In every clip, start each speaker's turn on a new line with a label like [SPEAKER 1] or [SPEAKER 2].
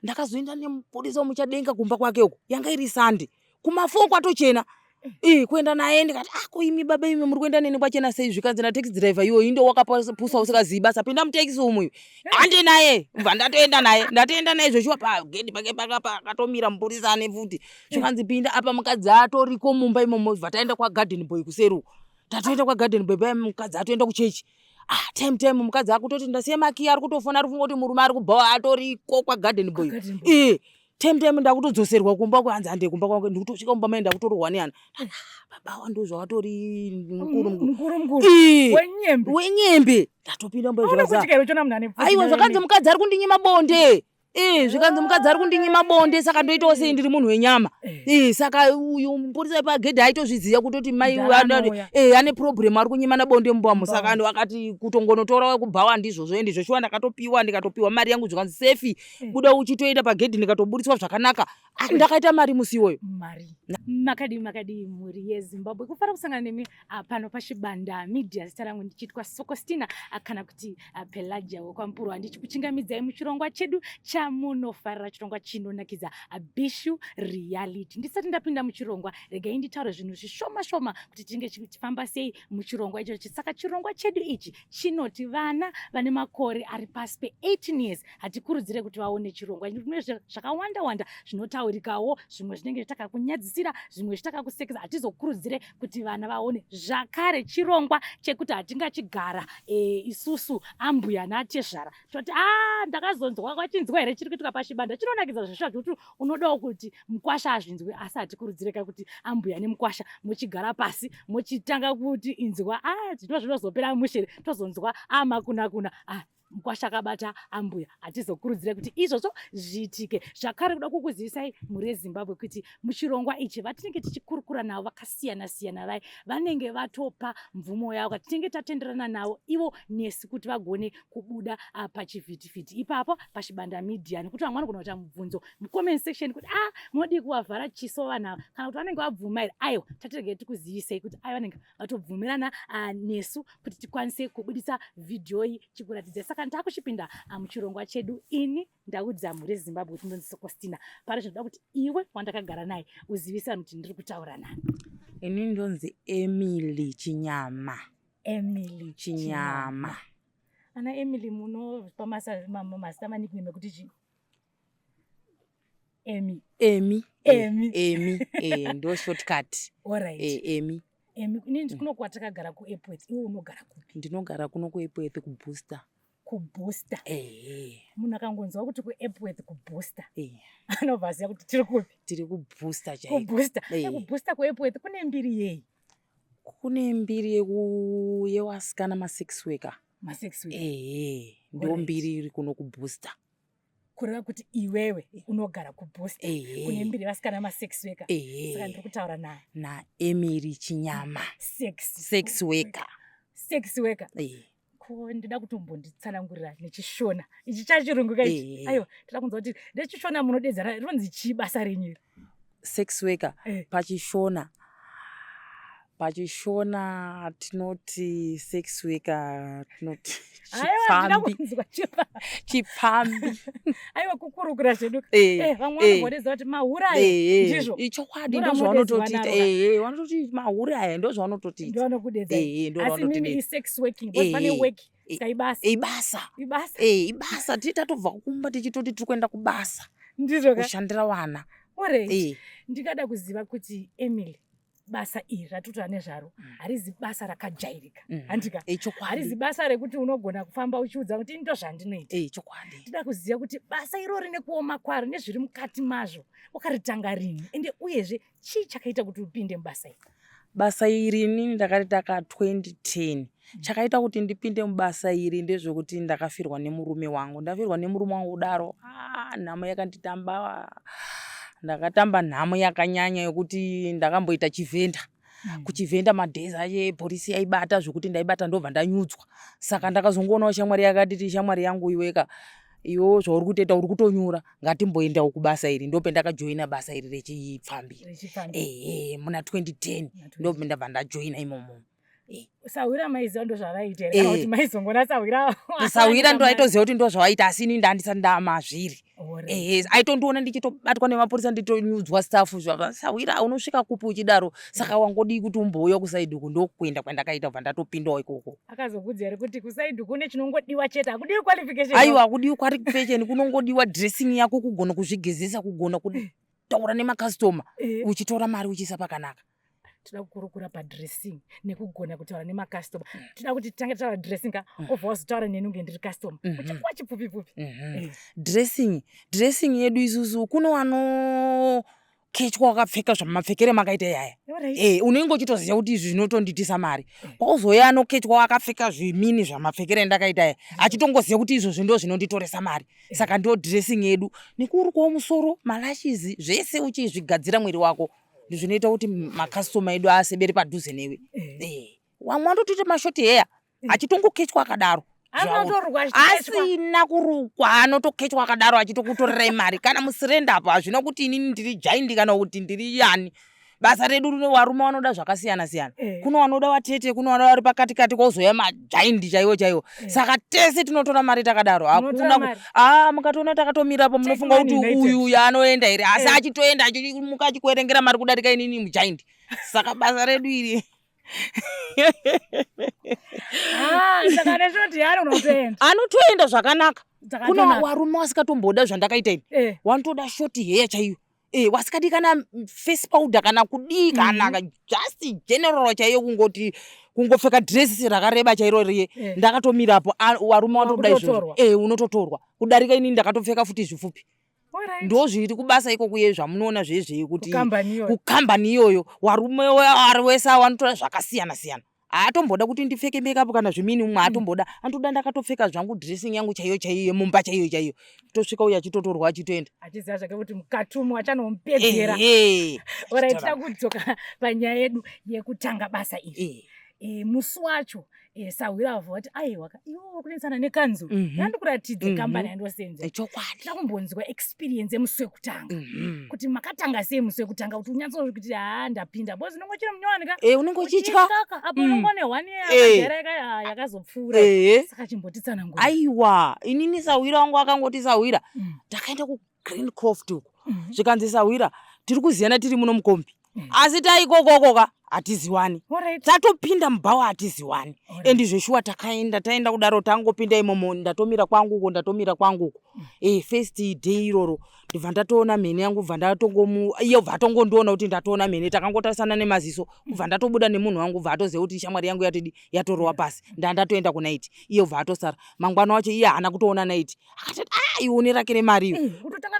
[SPEAKER 1] ndakazoenda nemupurisa muchadenga kumba kwake uko yanga iri Sande kuma4 kwatochena kuenda naye ndikati imi baba imi muri kuenda neni kwachena sei zvikanzi na taxi driver iwo indo wakapusa usikazivi basa pinda mutaxi umu handi naye ubva ndatoenda naye zvochiwa pagedhi pake pakatomira mupurisa ane futi zvikanzi pinda apa mukadzi atoriko mumba imomo bva taenda kwagarden boy kuseru tatoenda kwagarden boy paya mukadzi atoenda kuchechi time mukadzi akutoti ndasiya makiya ari kutofona ari kufunga kuti murume ari kubhawa atoriko kwagarden boy time ndakutodzoserwa kumba kwanzi hande kumba kwangu ndikutosvika kumba mai ndakutorwa neana baba wangu zvawatori mukuru wenyembe ndatopinda mbo aiwa zvakanzi mukadzi ari kundinyima bonde zvikanzi mukadzi ari kundinyima bonde saka ndoitawo sei ndiri munhu wenyama saka uyu mupurisa pagedhi aitozviziva kutoti mai ane problem ari kunyimana bonde mubwamo saka akati kutongonotora kubhawa ndizvozvo ende zvochiwa ndikatopiwa mari yangu zvikanzi sefi buda uchitoenda pagedhi ndikatoburiswa zvakanaka ndakaita mari musi iwoyo.
[SPEAKER 2] Makadi mhuri yeZimbabwe kufara kusangana nemi pano pachibanda media zita rangu ndichitwa Sokostina kana kuti Pelagia wekwamupurwa ndichikuchingamidzai muchirongwa chedu chamunofarira chirongwa chinonakidza Bishu Reality. Ndisati ndapinda muchirongwa regai nditaure zvinhu zvishoma kuti tinge tichifamba sei muchirongwa ichochi. Saka chirongwa chedu ichi chinoti vana vane makore ari pasi pe18 years hatikurudzire kuti vaone chirongwa. Zvakawanda zvinotaurikawo, zvimwe zvinenge zvitaka kunyadzisira, zvimwe zvitaka kusekesa. Hatizokurudzire kuti vana vaone. Zvakare chirongwa chekuti hatingachigara isusu ambuya natezvara toti ndakazonzwa kwachinzwa here chiri kuitika pachibanda chinonakidza zvesha kuti unodawo kuti mukwasha azvinzwe, asi hatikurudzireka kuti ambuya nemukwasha muchigara pasi muchitanga kuti inzwa zvinozopera mushere tozonzwa makuna mukwasha akabata ambuya. Hatizokurudzire kuti izvozvo zviitike. Zvakare kuda kukuzivisai mhuri yeZimbabwe kuti muchirongwa ichi vatinenge tichikurukura navo vakasiyana vai vanenge vatopa mvumo yavo kuti tinenge tatenderana navo ivo nesi kuti vagone kubuda pachivhitivhiti ipapo pachibanda media, nekuti vamwe vanogona kuita mubvunzo mucomment section kuti munodii kuvavhara chiso vanhu kana kuti vanenge vabvuma here. Aiwa, tatirege tikuzivisei kuti vanenge vatobvumirana nesu kuti tikwanise kubudisa vhidhiyo iyi chikuratidza. Saka ndakuchipinda muchirongwa chedu ini ndaudza mhuri yeZimbabwe kuti ndonzi Sokostina pari zvinoda kuti iwe wandakagara naye uzivise vanhu kuti ndiri kutaura nani.
[SPEAKER 1] Ini ndonzi Emily Chinyama.
[SPEAKER 2] Ana Emily munopa masita manikname ekuti chi?
[SPEAKER 1] Emi ndo shortcut.
[SPEAKER 2] Alright.
[SPEAKER 1] Emi
[SPEAKER 2] Nini kuno kwatakagara kuEpworth, iwe unogara kupi?
[SPEAKER 1] Ndinogara kuno kuEpworth kubooster.
[SPEAKER 2] Kubooster. Munhu akangonzwa kuti kuEpworth kubooster. Anobva aziva kuti tiri kupi?
[SPEAKER 1] Tiri kubooster chaiko.
[SPEAKER 2] Kubooster. Kubooster kuEpworth kune mbiri yei?
[SPEAKER 1] Kune mbiri yewasikana ma6 worker.
[SPEAKER 2] Ma6 worker.
[SPEAKER 1] Ndo mbiri iri kuno kubooster.
[SPEAKER 2] Kureva kuti iwewe unogara kubooster. Kune mbiri yevasikana ma6 worker. Saka ndiri kutaura
[SPEAKER 1] na Emily Chinyama. Sex worker.
[SPEAKER 2] Ndida kutombonditsanangurira nechishona ichi chachirungu kaichi. Aiwa, ndida kunzwa kuti nechishona munodedzana rinonzi chii basa renyu?
[SPEAKER 1] Sex worker pachishona tinoti sex worker, tinoti chipambi.
[SPEAKER 2] Aiwa, kukurukura zvedu. Vamwe vanodedzera kuti mahurayi ndizvo.
[SPEAKER 1] Ichokwadi ndo zvavanototita. Vanototi mahurayi ndo zvavanototita.
[SPEAKER 2] Ndo vanokudedza. Asi mimi sex working pane work.
[SPEAKER 1] Ibasa titatobva kumba tichitoti tiri kuenda kubasa.
[SPEAKER 2] Ndizvo
[SPEAKER 1] kushandira vana.
[SPEAKER 2] Ndikada kuziva kuti Emily basa iri ratotora nezvaro harizi basa rakajairika. Handika harizi basa rekuti unogona kufamba uchiudza kuti ndo zvandinoita. Ndida kuziva kuti basa iro rine kuoma kwaro nezviri mukati mazvo wakaritanga rini ende uyezve chii chakaita kuti upinde mubasa iri?
[SPEAKER 1] Basa iri inini ndakaritaka 2010. Chakaita kuti ndipinde mubasa iri ndezvekuti ndakafirwa nemurume wangu. Ndafirwa nemurume wangu kudaro nhamo yakanditamba. Ndakatamba nhamo yakanyanya yokuti ndakamboita chivhenda. Kuchivhenda madhezi ache polisi yaibata zvokuti ndaibata ndobva ndanyudzwa. Saka ndakazongoonawo shamwari yakati shamwari yangu iweka iwo zvauri kutoita uri kutonyura ngatimboendawo kubasa iri. Ndope ndakajoina basa iri rechipfambi. Muna 2010 ndope ndabva ndajoina imomo.
[SPEAKER 2] Sawira maiziva ndo zvavaita here kana kuti maizongona sawira
[SPEAKER 1] sawira ndo aitoziva kuti ndo zvavaita asi ini ndandisati ndamazviri aitondiona ndichitobatwa nemapurisa nditonyudzwa stafu sawira unosvika kupi uchidaro saka wangodi kuti umbouya kusaidhi uku ndokuenda kwandakaita kubva ndatopindawo ikoko.
[SPEAKER 2] Akazokudza here kuti kusaidhi kune chinongodiwa chete hakudiwi qualification?
[SPEAKER 1] Aiwa hakudiwi qualification kunongodiwa dressing yako kugona kuzvigezesa kugona kutaura nemakastoma uchitora mari uchiisa pakanaka.
[SPEAKER 2] Tinoda kukurukura padressing nekugona kutaura nemakastoma. Tinoda kuti titange taura dressing obva wazotaura neni unge ndiri castoma uchipuwa chipfupi-pfupi.
[SPEAKER 1] Dressing yedu isusu kuno vanokechwa wakapfeka zvamapfekere makaita yaya unenge uchitoziva kuti izvi zvinotonditisa mari. Kwauzoya anokechwa wakapfeka zvimini zvamapfekere endakaita yaya achitongoziva kuti izvozvi ndo zvinonditoresa mari. Saka ndo dressing yedu nekurukwawo musoro malashizi zvese uchizvigadzira mwiri wako zvinoita kuti makastoma edu asebere padhuze newe. Wamwe anotoita mashoti heya achitongokechwa akadaro asina kurukwa anotokechwa akadaro achitokutorerai mari kana musirenda apo hazvina kuti inini ndiri jaindi kana kuti ndiri yani. Basa redu varume vanoda zvakasiyana siyana. Kuno vanoda vatete, kuno vanoda vari pakati kwauzoya majaindi chaiwo. Saka tese tinotora mari takadaro. Hakuna mukatoona takatomirapo munofunga kuti uyu anoenda here asi achitoenda achimuka achikuerengera mari kudarika inini mujaindi. Saka basa redu iri
[SPEAKER 2] saka nezvoti yari unotoenda
[SPEAKER 1] anotoenda zvakanaka. Kuna varume vasikatomboda zvandakaita ini wanotoda shoti heya chaiyo wasikadi kana face powder kana kudii kana just general chaiyo kungopfeka dress rakareba chairo riye ndakatomirapo varume vanotoda izvozvo unototorwa kudarika inini ndakatopfeka futi zvipfupi. Ndo zviri kubasa ikoko ye zvamunoona zvezvei kuti kukambani iyoyo varume wese vanotora zvakasiyana siyana. Atomboda kuti ndipfeke makeup kana zvimini umwe atomboda anotoda ndakatopfeka zvangu dressing yangu chaiyo mumba chaiyo tosvika uya achitotorwa achitoenda
[SPEAKER 2] achiziva zvake kuti mukatumu achanompedzera. Alright, tida kudzoka panyaya yedu yekutanga basa iri. Musi wacho Sawira avoti aiwa iwe kunetsana nekanzo yandikuratidze kambani yandosenza chokwadi. Tida kumbonzwa experience yemusi wekutanga kuti makatanga sei musi wekutanga kuti unyatsozvi kuti ndapinda bozi unongochira munyowani ka
[SPEAKER 1] unenge uchitya
[SPEAKER 2] apo unongone 1 year akagara yakazopfuura. Saka chimbotitsana nguva. Aiwa
[SPEAKER 1] inini Sawira wangu akangoti Sawira takaenda ku Green Croft uko zvikanzi Sawira tiri kuziyana tiri muno mukombi asi taikokokoka hatiziwani tatopinda mubhawa hatiziwani endi zveshuwa taenda kudaro tangopinda imomo ndatomira kwangu first day iroro ndibva ndatoona mhene yangu bva iye bva atongondiona kuti ndatoona mhene takangotarisana nemaziso kubva ndatobuda nemunhu wangu bva atoziva kuti shamwari yangu yatorowa pasi ndatoenda kunaiti iye bva atosara mangwana wacho iye haana kutoona naiti akati ione rake nemari iyo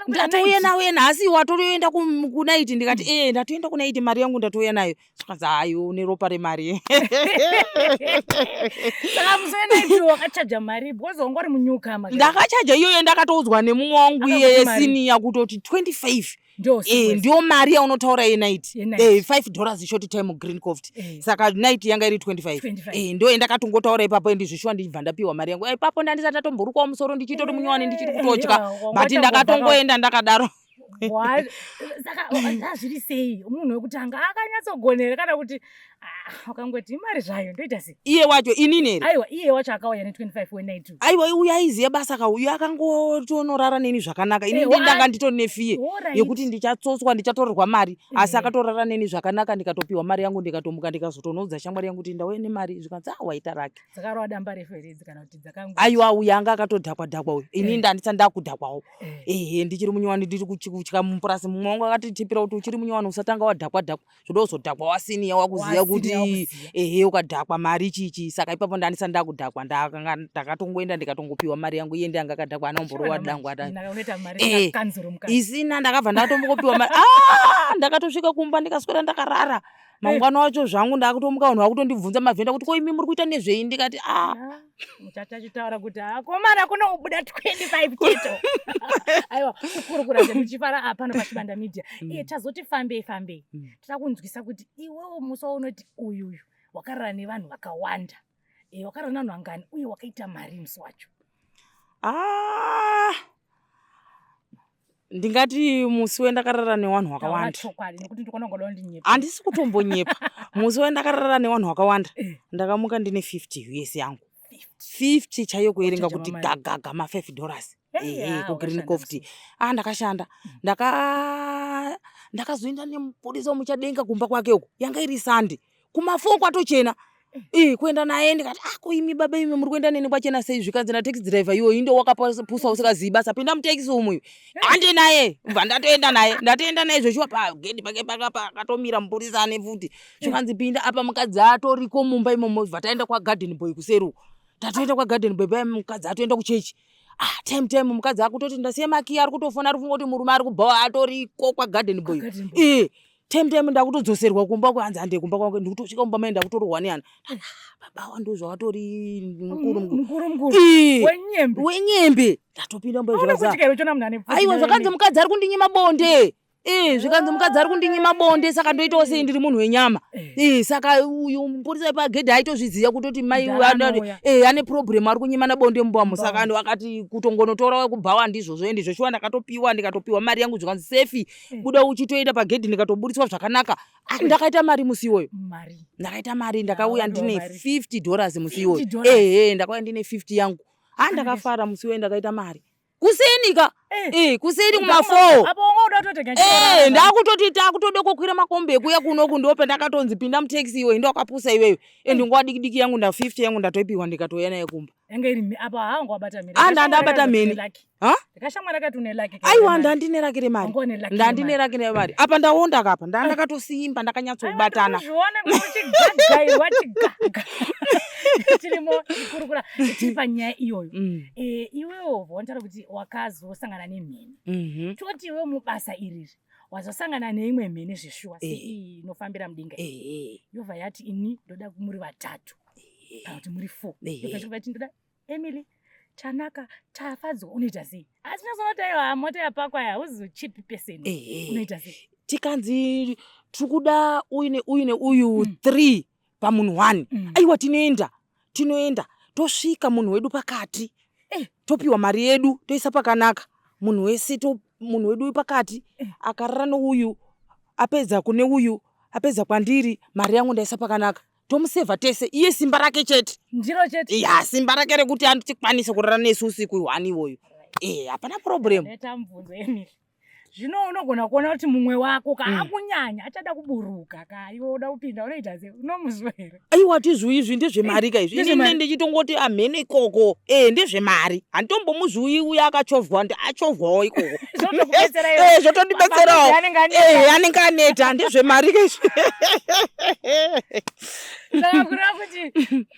[SPEAKER 1] ndatouya nawe nhasi watoroenda kunaiti ndikati ndatoenda kunaiti mari yangu ndatouya nayo saka neropa remari.
[SPEAKER 2] Saka musoenaiti wakachaja mari because wangori munyuka mari.
[SPEAKER 1] Ndakachaja iyoyo ndakatoudzwa nemumwe wangu iye senior kutoti 25 ndio mari yaunotaura yenaiti $5 short time Green Croft. Saka naiti yanga iri 25 ndio endakatongotaura ipapo ndizvishuwa ndibva ndapiwa mari yangu ipapo ndandisati ndatomborukawo musoro ndichitori munyowani ndichiri kutotya but ndakatongoenda ndakadaro.
[SPEAKER 2] Saka zviri sei munhu wekutanga akanyatsogonera kana kuti akangoti imari zvayo ndoita sei
[SPEAKER 1] iye wacho inini here?
[SPEAKER 2] Aiwa iye wacho akauya ne25 wenaiti.
[SPEAKER 1] Aiwa uya aiziya basa ka uya akangotonorara neni zvakanaka ini ndanga nditori nefiye yekuti ndichatsotswa ndichatorerwa mari asi akatorara neni zvakanaka ndikatopiwa mari yangu ndikatomuka ndikazotonoudza shamwari yangu kuti ndauya nemari zvikanzi waita rake
[SPEAKER 2] dzakarova damba refu here kana kuti dzakangu.
[SPEAKER 1] Aiwa uya anga akatodhakwa uyu ini ndandisa ndakudhakwawo ndichiri munyowani ndiri kutya mupurasi mumwe wangu akatitipira kuti uchiri munyowani usatanga wadhakwa zvoda kuzodhakwa wasiniya wakuziya kuti ukadhakwa mari chichi. Saka ipapo ndandisa ndakudhakwa ndakatongoenda ndikatongopiwa mari yangu iye ndianga akadhakwa anomborowa dangu isina ndakabva ndatombokopiwa mari ndakatosvika kumba ndikaswera ndakarara mangwana wacho zvangu ndakutomuka vanhu vakutondibvunza mavhenda kuti ko imi muri kuita nezvei ndikati
[SPEAKER 2] muchachitaura kuti komana kunobuda 25 chete. Aiwa kukurukura zvemuchifara pano paChibanda Media tazoti fambei takunzwisa kuti iwewo musi waunoti uyuyu wakarara nevanhu vakawanda wakarara nevanhu vangani uye wakaita mari musi wacho.
[SPEAKER 1] ndingati musi wendakarara nevanhu vakawanda.
[SPEAKER 2] chokwadi nekuti ndikona ngoda ndinyepa.
[SPEAKER 1] Handisi kutombonyepa. Musi wendakarara nevanhu vakawanda ndakamuka ndine 50 US yangu. 50 chaiyo kuerenga kuti gagaga $5 ku Green Coffee. Ndakashanda. Ndakazoenda nemupurisa muchadenga kumba kwake uko. Yanga iri Sunday. Kumafoko kwatochena. Kuenda naye ndikati ko imi baba imi muri kuenda neni kwachena sei zvikanzi na taxi driver iwo indo wakapusa usikazivi basa pinda mutaxi umu. Hande naye. Ndatoenda naye zvochiwa pa gate pake pakatomira mupurisa ane futi. Zvikanzi pinda apa mukadzi atoriko mumba imomo vataenda kwa Garden Boy kuseru. Tatoenda kwa Garden Boy pa mukadzi atoenda kuchechi. Time mukadzi akutoti ndasiya makiya ari kutofona ari kungoti murume ari kubhawa atoriko kwa Garden Boy. Time ndakutodzoserwa kumba kwanza hande kumba kwangu ndikutosvika kumba mai ndakutorwa neana. Baba wangu zvatori mukuru. Wenyembe. Ndatopinda mba zvakaza. Aiwa zvakanzi mukadzi ari kundinyima bonde. Zvikanzi mukadzi ari kundinyima bonde saka ndoitawo sei ndiri munhu wenyama. Saka uyu mupurisa pagedhi aitozviziva kutoti mai ane problem ari kunyima na bonde mbwa saka ndo akati kutongonotora kubhawa ndizvozvo ende zvochiwa ndikatopiwa mari yangu zvikanzi sefi buda uchitoenda pagedhi ndikatoburiswa zvakanaka. Ndakaita mari musi iwoyo. Ndakaita mari ndakauya ndine $50 musi iwoyo. Ndakauya ndine 50 yangu. Ndakafara musi iwoyo ndakaita mari. Kusenika. Kuseni kumafo. Ndakutoti takutoda kokwira makombe kuya kunoku ndope ndakatonzi pinda mutaxi iwe ndokapusa iwewe. Ndingodikidiki yangu nda 50 yangu ndatoipiwa ndikatoya naye kumba.
[SPEAKER 2] Enge iri apa hangu abata meni.
[SPEAKER 1] Ndabata meni.
[SPEAKER 2] Ndakashamwa nakatune laki.
[SPEAKER 1] Aiwa ndandine rake remari. Ndandine rake remari. Apa ndaonda kapa ndakatosimba ndakanyatsobatana.
[SPEAKER 2] Zvione kuti gagairwa chigaga. Tirimo kurukura tipanya iyoyo. Iwewo vontara kuti wakazosangana nemheni. Toti iwe mubasa iriri wazosangana neimwe mheni zveshuwa sei inofambira mudenga. Yovha yati ini ndoda muri vatatu. Kana kuti muri 4. Yovha yati ndoda Emily chanaka tafadzwa unoita sei? Asi nazonoti aiwa mota yapakwa hauzochipi peseni. Unoita sei?
[SPEAKER 1] Tikanzi tikuda uine uyu 3 pamunhu 1. Aiwa tinoenda tosvika munhu wedu pakati. Topiwa mari yedu toisa pakanaka. Munhu wese munhu wedu pakati akarara nouyu apedza kune uyu apedza kwandiri mari yangu ndaisa pakanaka. Tomusevha tese iye simba rake chete.
[SPEAKER 2] Ndiro chete.
[SPEAKER 1] Simba rake rekuti anotikwanisa kurara nesu usiku 1 iwoyo. Hapana problem.
[SPEAKER 2] Neta mubvunzo Emily. Zvino unogona kuona kuti mumwe wako kaakunyanya achada kuburuka iwe uda kupinda unoita sei? Unomuzwa here?
[SPEAKER 1] Aiwa tizvi izvi ndezvemari izvi. Inini ndichitongoti amhene ikoko. Ndezvemari. Handitombomuzvi uya akachovhwa achovhwawo ikoko.
[SPEAKER 2] Zvotokubetsera iwe.
[SPEAKER 1] Zvotondibetserawo. Anenge aneta ndezvemari izvi.
[SPEAKER 2] Ndakura kuti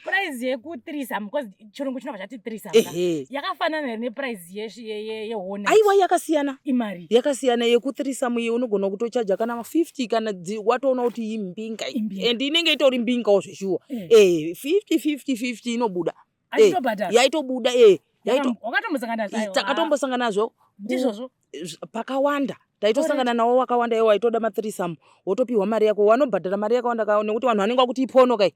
[SPEAKER 2] price yeku-threesome because chirungu chinobva chati threesome. Yakafanana neprice yehona.
[SPEAKER 1] Aiwa yakasiyana.
[SPEAKER 2] Imari.
[SPEAKER 1] Yakasiyana yeku-threesome iyo unogona kutochaja kana 50 kana watoona kuti imbinga. And inenge itori mbingawo zveshuwa. 50 inobuda. Yaitobuda.
[SPEAKER 2] Wakatombosangana nayo.
[SPEAKER 1] Takatombosangana nazvo.
[SPEAKER 2] Ndizvozvo.
[SPEAKER 1] Pakawanda. Taitosangana nawo wakawanda iwo waitoda ma-threesome. Wotopiwa mari yako. Wanobhadhara mari yakawanda nekuti vanhu vanenge vakuti ipono kai.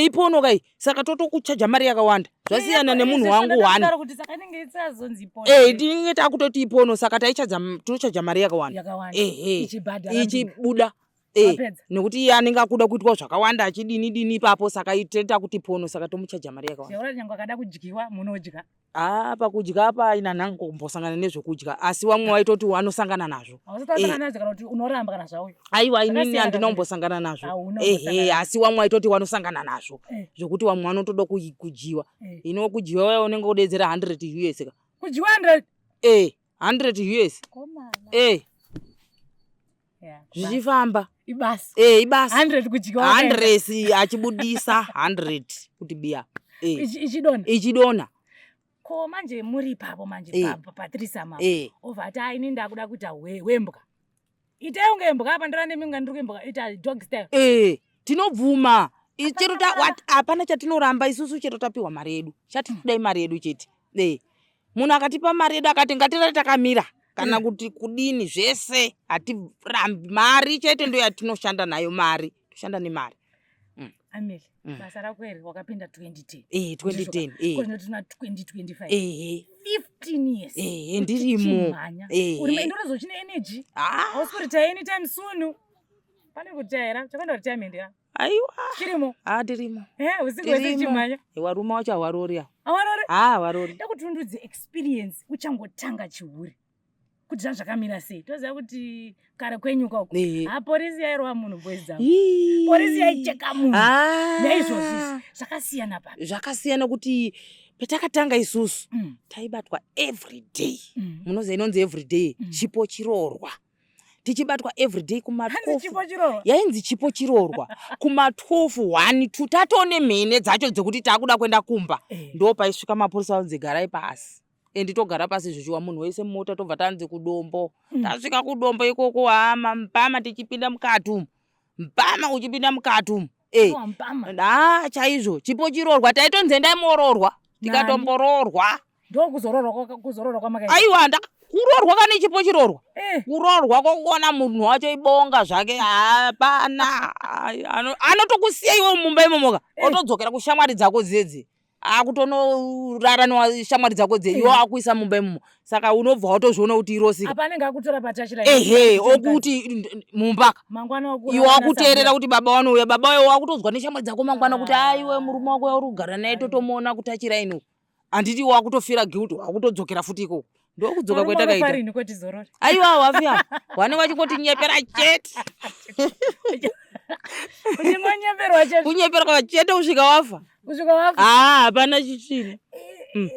[SPEAKER 1] Ipono kai. Saka totokuchaja mari yakawanda. Zvasiyana nemunhu wangu 1.
[SPEAKER 2] Kuti saka inenge isazonzi ipono.
[SPEAKER 1] Tinenge takutoti ipono saka tochaja mari yakawanda. Ichibuda. Nekuti iye anenge akuda kuitwa zvakawanda achidini ipapo saka itoita kuti ipono saka tomuchaja mari yakawanda.
[SPEAKER 2] Seura nyange akada kudyiwa munodya.
[SPEAKER 1] Pakudya apa ina nango kumbosangana nezvekudya asi wamwe waitoti wanosangana nazvo.
[SPEAKER 2] Ausatosangana nazvo kana kuti unoramba kana zvauyo.
[SPEAKER 1] Aiwa inini handinombosangana nazvo. Asi wamwe waitoti wanosangana nazvo. Zvokuti wamwe wanotoda kudyiwa. Ino kudyiwa wewe unenge kudedzera $100 US ka.
[SPEAKER 2] Kudyiwa 100?
[SPEAKER 1] $100 US. Zvichifamba.
[SPEAKER 2] Ibasa.
[SPEAKER 1] Ibasa.
[SPEAKER 2] 100 kudyiwa.
[SPEAKER 1] 100 achibudisa 100 kuti biya. Ichidona.
[SPEAKER 2] Ko manje muri papo manje pa-threesome. Ovati ini ndakuda kuita wembwa. Itai unge mbwa apa ndirane minga ndiri kumbwa ita dog style.
[SPEAKER 1] Tinobvuma. Chero hapana chatinoramba isusu chero tapiwa mari yedu. Chatidai mari yedu chete. Munhu akatipa mari yedu akati ngatirare takamira. Kana kuti kudini zvese hatirambi mari chete ndo yatinoshanda nayo mari. Toshanda nemari.
[SPEAKER 2] Ameli. basa rako ere wakapinda 2010
[SPEAKER 1] 2010
[SPEAKER 2] kuzvino tuna 2025 15 years
[SPEAKER 1] ndirimo
[SPEAKER 2] uri ndozochine energy hausi kuritaya anytime soon pane kutayira chakwenda retirement ya
[SPEAKER 1] aiwa
[SPEAKER 2] chirimo
[SPEAKER 1] ndirimo
[SPEAKER 2] usiku wese chimhanya
[SPEAKER 1] warume wacho hawarori
[SPEAKER 2] hawarori
[SPEAKER 1] hawarori
[SPEAKER 2] ndakutundudze experience uchangotanga chiuri kuti zvakamira sei toziva kuti kare kwenyuka uko polisi yairova munhu boys dzavo polisi yaicheka munhu naizvozvizvi zvakasiyana pa
[SPEAKER 1] zvakasiyana kuti petakatanga isusu taibatwa everyday munoziva inonzi everyday chipo chirorwa tichibatwa everyday kuma12 yainzi chipo chirorwa kuma12 1 2 tatone mhene dzacho dzekuti takuda kuenda kumba ndo paisvika mapolisa vanzi garai pasi togara pasi zvichiwa munhu wese mumota tobva tanzi kudombo tasvika kudombo ikoko mpama tichipinda mukati umu mpama uchipinda mukati umu chaizvo chipo chirorwa taitonzi endai mororwa tikatombororwa
[SPEAKER 2] ndokuzororwa kwamakaita
[SPEAKER 1] aiwa kurorwa kana chipo chirorwa kurorwa kokuona munhu wacho ibonga zvake hapana anotokusiya iwe mumba imomoka otodzokera kushamwari dzako dzedze akutonorara neshamwari dzako dze iwo akuisa mumba imomo saka unobva watozviona kuti irosika
[SPEAKER 2] apanenge akutora patachira
[SPEAKER 1] okuti mumbaka iwe wakuteerera kuti baba wanouya baba wayo wakutozwa neshamwari dzako mangwana kuti aiwe murume wako yauri kugara naye totomuona kutachira ino handiti wakutofira guilt wakutodzokera futi ikoko ndokudzoka kwetakaita aiwa wafya wane wachingoti nyepera chete kunyeperwa chete kusvika wafa hapana chichini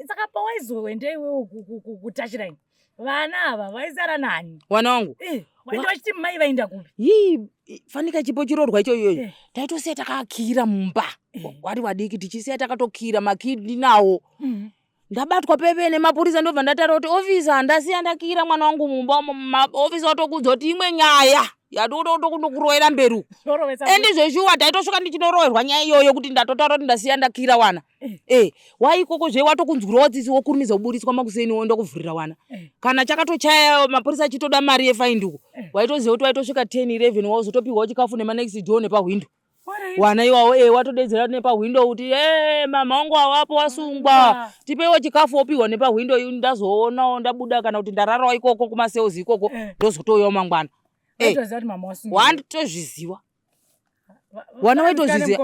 [SPEAKER 2] saka pawaizoenda iwewo kutachira ini vana ava vaisara nani
[SPEAKER 1] wana wangu
[SPEAKER 2] waenda vachiti mai vaenda kupi
[SPEAKER 1] fanika chipo chirorwa icho iyoyo taitosiya takakira mumba wari wadiki tichisiya takatokira makidi nawo ndabatwa pepe nemapurisa ndobva ndataura kuti ofisa ndasiya ndakira mwana wangu mumba ofisa watokudza kuti imwe nyaya yatokuroera mberi uku endizveshuwa taitosvika ndichinoroerwa nyaya iyoyo kuti ndatotaura kuti ndasiya ndakira wana waikoko zve watokunzwirawo tsitsi wokurumidza kuburiswa makuseni woenda kuvhurira wana kana chakatochaya mapurisa achitoda mari yefaindi uko waitoziva kuti waitosvika 10-11 wazotopiwawo chikafu nemanext door nepahwindo wana iwawo watodedzera nepahwindo kuti mama wangu awapo wasungwa tipewo chikafu wopiwa nepahwindo ndazoonawo ndabuda kana kuti ndararawo ikoko kumaseuzi ikoko ndozotouyawo mangwana wanditozviziva wana waitozviziva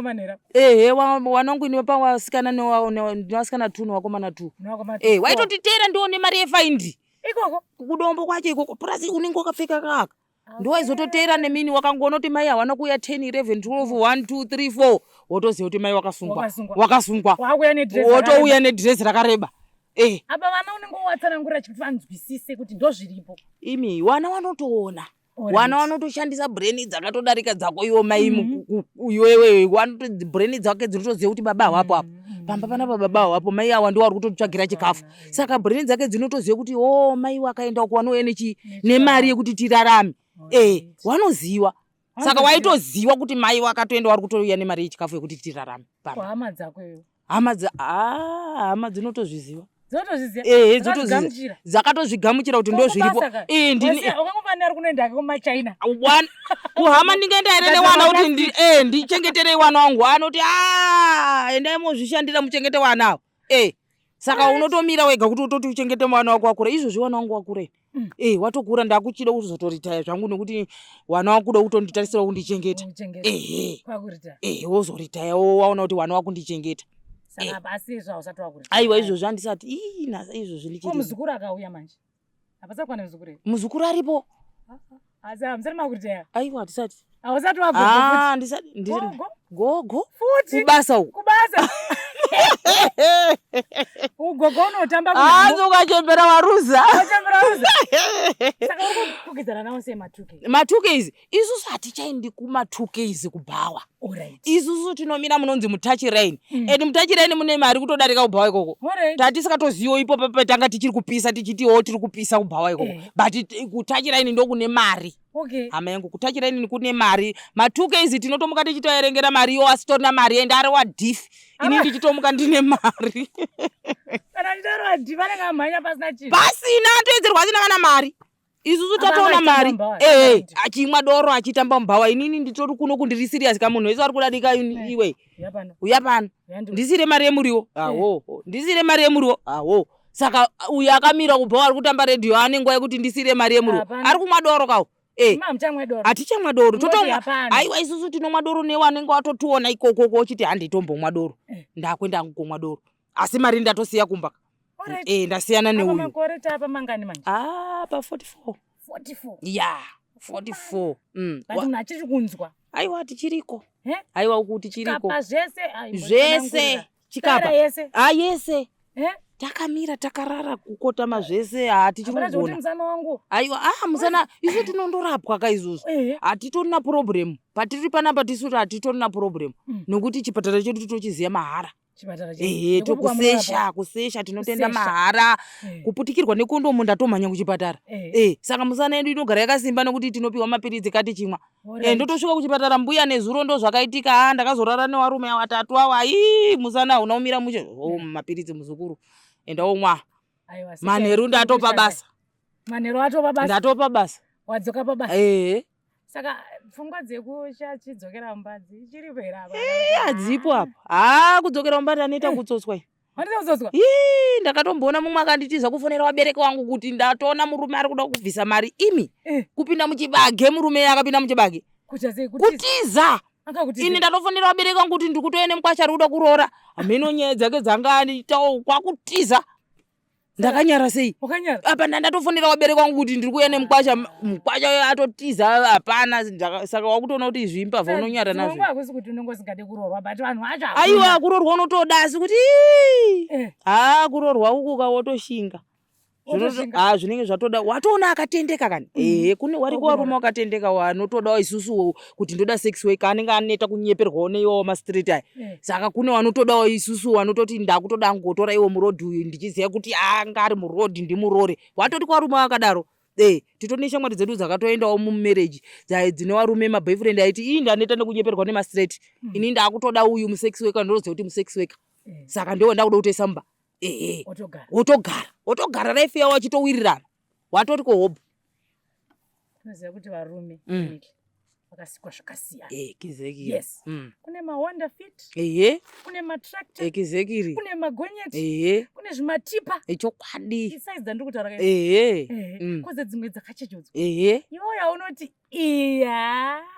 [SPEAKER 1] wana wangu ine pawasikana newasikana 2 newakomana 2 waitotiteera ndione mari yefaindi
[SPEAKER 2] ikoko
[SPEAKER 1] kudombo kwacho ikoko purasi unenge wakapfeka kaka ndowaizototera nemini wakangoona kuti mai hawana kuuya 10 11 12 1 2 3 4 wotoziva kuti mai wakasungwa wotouya nedhirezi rakareba
[SPEAKER 2] apa vana unenge watsanangura chikuti vanzwisise kuti ndozviripo
[SPEAKER 1] imi wana wanotoona wana wanotoshandisa breni dzakatodarika dzako iwo mai iwewe wanoti breni dzake dzinotoziva kuti baba awapo apo pamba panapa baba awapo mai awa ndiwo ari kutotsvagira chikafu saka breni dzake dzinotoziva kuti mai wakaenda uko wanouya nemari yekuti tirarame wanoziva saka waitoziva kuti mai wakatoenda wari kutouya nemari yechikafu yekuti tirarame
[SPEAKER 2] hama dzako iwe
[SPEAKER 1] hama dzinotozviziva
[SPEAKER 2] dzakatozvigamuchira
[SPEAKER 1] kuti ndozviripo
[SPEAKER 2] ukangofanira kunoenda kumachina
[SPEAKER 1] kuhama ndingaenda here newana kuti ndichengeterei wana wangu anoti endai mozvishandira muchengete wanawo saka unotomira wega kuti utoti uchengete mwana wako wakura izvozvi wana wangu wakurei watokura ndakuchida kuzotoritaya zvangu nekuti wana wakuda kutonditarisira kundichengeta wozoritaya waona kuti wana wakundichengeta aiwa izvozvi handisati izvozvi
[SPEAKER 2] ndichimuzukuru akauya manje hapasakwana muzukuru
[SPEAKER 1] muzukuru aripo
[SPEAKER 2] asi hamusati makuritaya
[SPEAKER 1] aiwa handisati
[SPEAKER 2] hausati wagogo
[SPEAKER 1] gogo
[SPEAKER 2] futi
[SPEAKER 1] kubasa uku
[SPEAKER 2] ugogo unotamba
[SPEAKER 1] ukachembera waruza
[SPEAKER 2] saka uri kukwikwidzana nawo sei
[SPEAKER 1] matuke izi isusu hatichaendi kumatuke izi kubhawa isusu tinomira munonzi mutachiraini and mutachiraini mune mari kutodarika kubhawa ikoko tatisikatozivo ipo petanga tichiri kupisa tichitiwo tiri kupisa kubhawa ikoko but kutachiraini ndokune mari hama yangu kutachiraini kune mari matuke izi tinotomuka tichitoerengera mari iyo asi torina mari ende ari wadhifi ini ndichitomuka ndine mari
[SPEAKER 2] kana nditari wadhifi anenge amhanya pasina chinhu
[SPEAKER 1] pasina atoedzerwa asina kana mari isusu tatoona mari achimwa doro achitamba mubhawa inini nditori kuno kundiri serious kamunhu wese ari kudarika iwe uya pano ndisire mari yemuriwo awo ndisire mari yemuriwo awo saka uyu akamira kubva ari kutamba redhiyo ane nguva yekuti ndisire mari yemuriwo ari kumwa doro kawo hatichamwa doro totomwa aiwa isusu tinomwa doro newanenge watotiona ikokoko ochiti handitombomwa doro ndakwenda hangu komwa doro asi mari ndatosiya kumba ndasiyana neuyu pa 44 ya 44
[SPEAKER 2] achiri kunzwa
[SPEAKER 1] aiwa tichiriko aiwa uku tichiriko
[SPEAKER 2] zvese
[SPEAKER 1] chikapa yese takamira takarara kukotama zvese hatichirikugona aiwa musana isu tinondorapwa kaizvozvo hatitorina problem patiri panapa tisu hatitorina problem nokuti chipatara chedu titochiziya mahara kusesha tinotenda mahara kuputikirwa nekondomu ndatomhanya kuchipatara saka musana yedu inogara yakasimba nekuti tinopiwa mapiritsi kati chimwa ndotosvika kuchipatara mbuya nezuro ndo zvakaitika ndakazorara nevarume vatatu ava musana unaumira muche mapiritsi muzukuru enda omwa manheru ndatopa basa ndatopa basa
[SPEAKER 2] wadzoka pabasa saka pfungwa dzekuchidzokera mumba dzichiripo here apa
[SPEAKER 1] hadzipo apa kudzokera mumba ndanoita kutsotswa ndakatomboona mumwe akanditiza kufonera vabereki vangu kuti ndatoona murume ari kuda kubvisa mari imi kupinda muchibage murume akapinda muchibage kutiza ini ndatofonera vabereki vangu kuti ndiri kutoene mukwasha ari kuda kuroora hameno nyaya dzake dzanganitawo kwakutiza ndakanyara sei apa ndatofonera vabereki vangu kuti ndiri kuene mukwasha atotiza hapana saka wakutoona kuti izvi imbavha unonyara nazvo aiwa kuroorwa unotoda asi kuti kuroorwa uku kawotoshinga zvinenge zvatoda watoona akatendeka kani kune wariko varume wakatendeka wanotodawo isusuwo kuti ndoda sex work anenge aneta kunyeperwawo neiwawo mastreet aya saka kune wanotodawo isusu wanototi ndakutoda ngotora iwo murodhi uyu ndichiziva kuti anga ari murodhi ndimurore watoti kwarume wakadaro titone shamwari dzedu dzakatoendawo mumarriage dzine varume maboyfriend aiti ndaneta nekunyeperwa nemastreet ini ndakutoda uyu musex work ndoziva kuti musex work saka ndiwo ndakuda kutoisa mumba wotogara raife yawo wachitowirirana watoti kohobhu
[SPEAKER 2] unoziva kuti varume vakasikwa zvakasiyana
[SPEAKER 1] exactly
[SPEAKER 2] kune mahonda fit kune matractor
[SPEAKER 1] exactly
[SPEAKER 2] kune magonyeti kune zvimatipa
[SPEAKER 1] chokwadi
[SPEAKER 2] isaizi dzandiri kutaura koze dzimwe dzakachechedzwa iwo yaunoti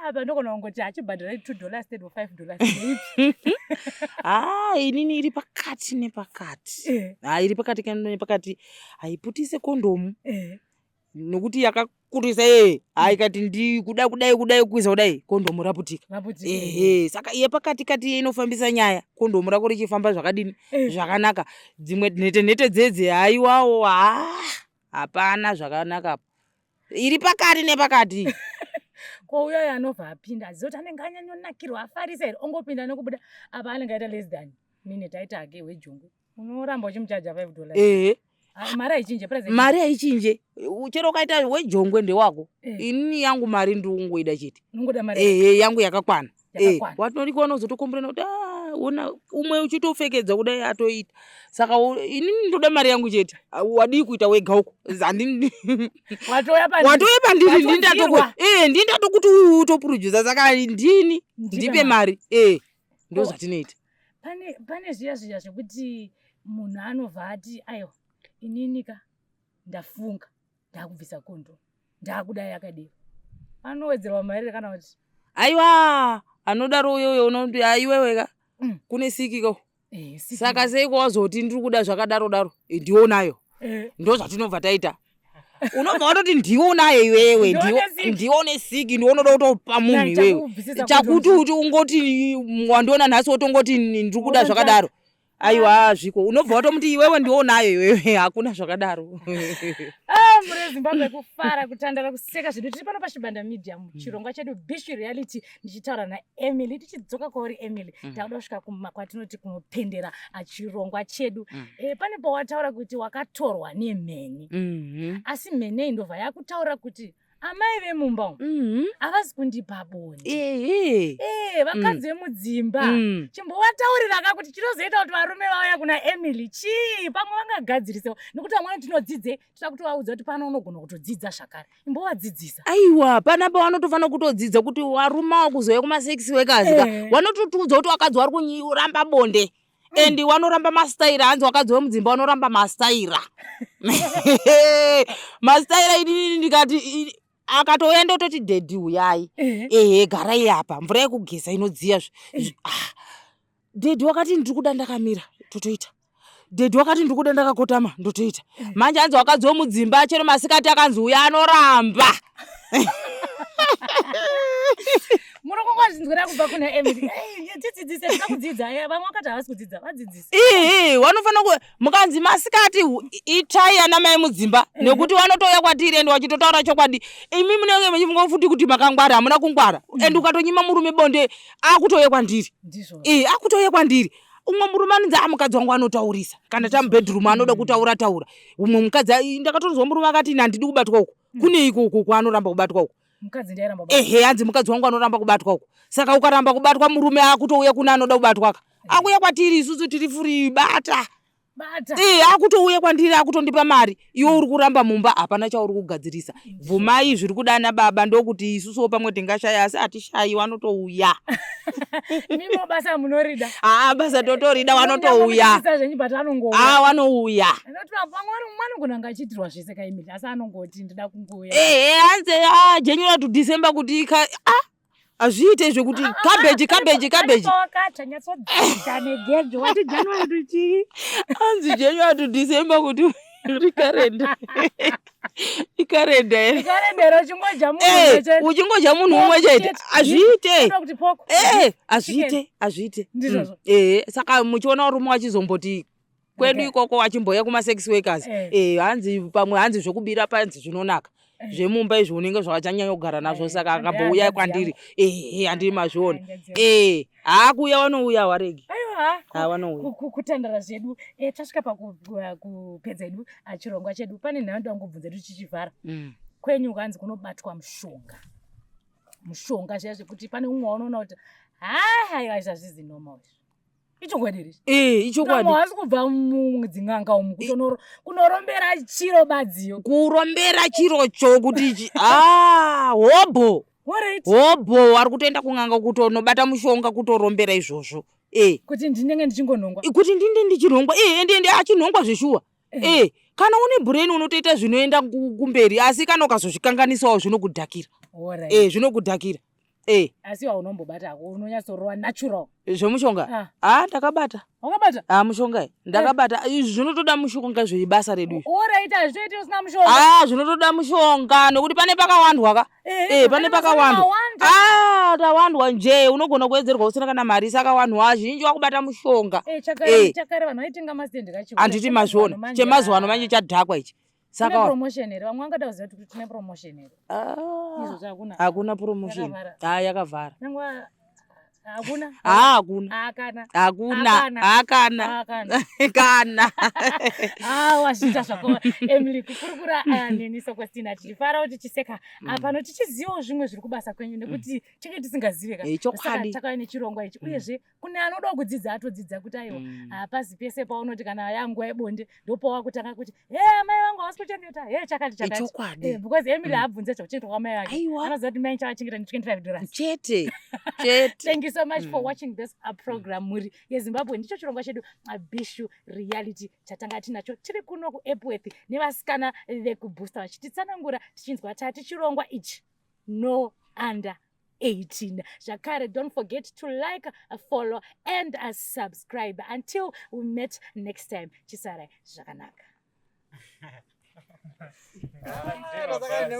[SPEAKER 2] apa ndogona kungoti hachibhadhara $2 instead of $5
[SPEAKER 1] inini iri pakati nepakati iri pakati nepakati haiputise kondomu nokuti yakakurisa ikati ndikudai kuisa kudai kondomu raputika saka iye pakati kati inofambisa nyaya kondomu rako richifamba zvakadini zvakanaka dzimwe nhete dzedze haiwawo hapana zvakanakapo iri pakati nepakati
[SPEAKER 2] kouya anobva apinda aziva kuti anenge anyanyonakirwa afarisa here ongopinda nekubuda apa anenge aita less than minute aita hake wejongo unoramba uchimuchaja $5 mari haichinje chero ukaita wejongwe ndewako inini yangu mari ndiungoida chete yangu yakakwana watorikuona uzotokombrena kuti ona umwe uchitopfekedza kudai atoita saka inini ndoda mari yangu chete wadii kuita wega uko watoya pandiri ndindatokuti uyu utopurujusa saka ndini ndipe mari ndo zvatinoita pane zviya zvekuti munhu anobva ati aiwa ininika ndafunga ndakubvisa kondo ndakudai akadero anowedzerwa mari kana kuti aiwa anodaro uyoyo unoti aiweweka kune sikiko saka seiko wazoti ndiri kuda zvakadaro ndionayo ndo zvatinobva taita unobva watoti ndionayo iwewe ndione siki ndionoda kutopa munhu iwewe chakuti uti ungoti wandiona nhasi wotongoti ndiri kuda zvakadaro aiwa zviko unobva watomuti iwewe ndionayo iwewe hakuna zvakadaro mure Zimbabwe kufara kutandara kuseka zvedu tiri pano paChibanda Media muchirongwa chedu Bishi Reality ndichitaura naEmily tichidzoka kwauri Emily takuda kusvika kwatinoti kumupendera achirongwa chedu pane pawataura kuti wakatorwa nemheni asi mheni ndobva yakutaura kuti amai vemumba havasi kundipa bonde vakadzi vemudzimba chimbovataurira kuti chinozoita kuti varume vauya kuna Emily chii pamwe vangagadzirisewo nekuti vamweni tinodzidze toda kuti vaudza kuti pano unogona kutodzidza zvakare imbovadzidzisa
[SPEAKER 1] aiwa panapa vanotofana kutodzidza kuti varume wakuzouya kuma6 wekazi vanototudza kuti wakadzi vari kuramba bonde and wanoramba mastaira hanzi wakadzi wemudzimba wanoramba mastaira mastaira ini ndikati akatouya ndototi dhedhi uyai garai apa mvura yekugeza inodziya dhedhi wakati ndiri kuda ndakamira totoita dhedhi wakati ndiri kuda ndakakotama ndotoita manje hanzi wakadzi wemudzimba chero masikati akanzi uya anoramba
[SPEAKER 2] muri kungozinzwira kubva kuna Emily tidzidzise tinakudzidza vamwe vakati havasi kudzidza vadzidzise
[SPEAKER 1] vanofana mukanzi masikati itrai ana mai mudzimba nekuti vanotouya kwatiri ende vachitotaura chokwadi imi munenge muchifunga futi kuti makangwara hamuna kungwara ende ukatonyima murume bonde akutouya kwandiri akutouya kwandiri umwe murume anonzi mukadzi wangu anotaurisa kana tamubhedhurumu anoda kutaura umwe mukadzi ndakatonzwa murume akati ine handidi kubatwa uku kune iko kwaanoramba kubatwa uku hanzi mukadzi wangu anoramba kubatwa uku saka ukaramba kubatwa murume akutouya kuna anoda kubatwaka akuya kwatiri isusu tiri furi bata akutouya kwandiri akutondipa mari iwe uri kuramba mumba hapana chauri kugadzirisa bvumai zviri kudana baba ndokuti isusuwo pamwe tingashaya asi hatishayi vanotouya
[SPEAKER 2] mimo basa munorida
[SPEAKER 1] basa totorida vanotouya vanouya
[SPEAKER 2] mwanogona nga achiitirwa zvese kaimiri asi anongoti ndida kungouya
[SPEAKER 1] hanze January to December kuti azviite zvekuti cabbage hanzi January to December kuti ikarenda uchingodya munhu umwe chete azviite saka muchiona rume wachizomboti kwedu ikoko wachimboya kuma6 wekers hanzi pamwe hanzi zvekubira panzi zvinonaka zvemumba izvo unenge zvakachanyanya kugara nazvo saka akambouya kwandiri handiri mazviona haakuuya vanouya waregi
[SPEAKER 2] kutandara zvedu tasvika pakupedza edu chirongwa chedu pane nhayo ndangobvunza edu chichivhara kwenyu kanzi kunobatwa mushonga zviya zvekuti pane umwe waunoona kuti haiwa zvazvizi normal ichokwadi
[SPEAKER 1] ichokwadi
[SPEAKER 2] hasi kubva mudzin'anga umu kunorombera chiro badziyo
[SPEAKER 1] kurombera chirocho kuti hobho vari kutoenda kun'anga kutonobata mushonga kutorombera izvozvo
[SPEAKER 2] kuti ndinenge ndichingonhongwa
[SPEAKER 1] kuti ndinde ndichinhongwa ende achinhongwa zveshuwa kana une brain unotoita zvinoenda kumberi asi kana ukazozvikanganisawo zvinokudhakira zvinokudhakira
[SPEAKER 2] asi waunombobata unonyatsorowa natural
[SPEAKER 1] zvemushonga ndakabata mushonga ndakabata izvi zvinotoda mushonga zveibasa redu zvinotoda mushonga nekuti pane pakawandwa pane pakawandwa tawandwa nje unogona kuwedzerwa usina kana mari saka vanhu vazhinji wakubata mushonga handiti mazviona chemazuva ano manje chadhakwa ichi
[SPEAKER 2] saka promotion here vamwe vangada kuziva kuti tine promotion here
[SPEAKER 1] hakuna promotion yakavhara hakuna
[SPEAKER 2] wazviita zvako Emily kukurukura neni Sokostina tichifara kuti tichiseka pano tichizivawo zvimwe zviri kubasa kwenyu nekuti tinge tisingazive saka takauya nechirongwa ichi uyezve kune anoda kudzidza atodzidza kuti aiwa pasi pese paunoti kana yanguva yebonde ndopawakutanga kuti mai vangu havasi kuchengeta chakati because Emily abvunze zvauchengeta kwamai vake anoziva kuti mai chavachengeta ne$25
[SPEAKER 1] chete
[SPEAKER 2] thank you so much for watching this program muri yeZimbabwe ndicho chirongwa chedu Bishu Reality chatanga tinacho tiri kuno kuEpworth nevasikana vekubooster vachititsanangura tichinzwa tati chirongwa ichi no under 18 zvakare don't forget to like, follow and subscribe until we meet next time chisarai zvakanaka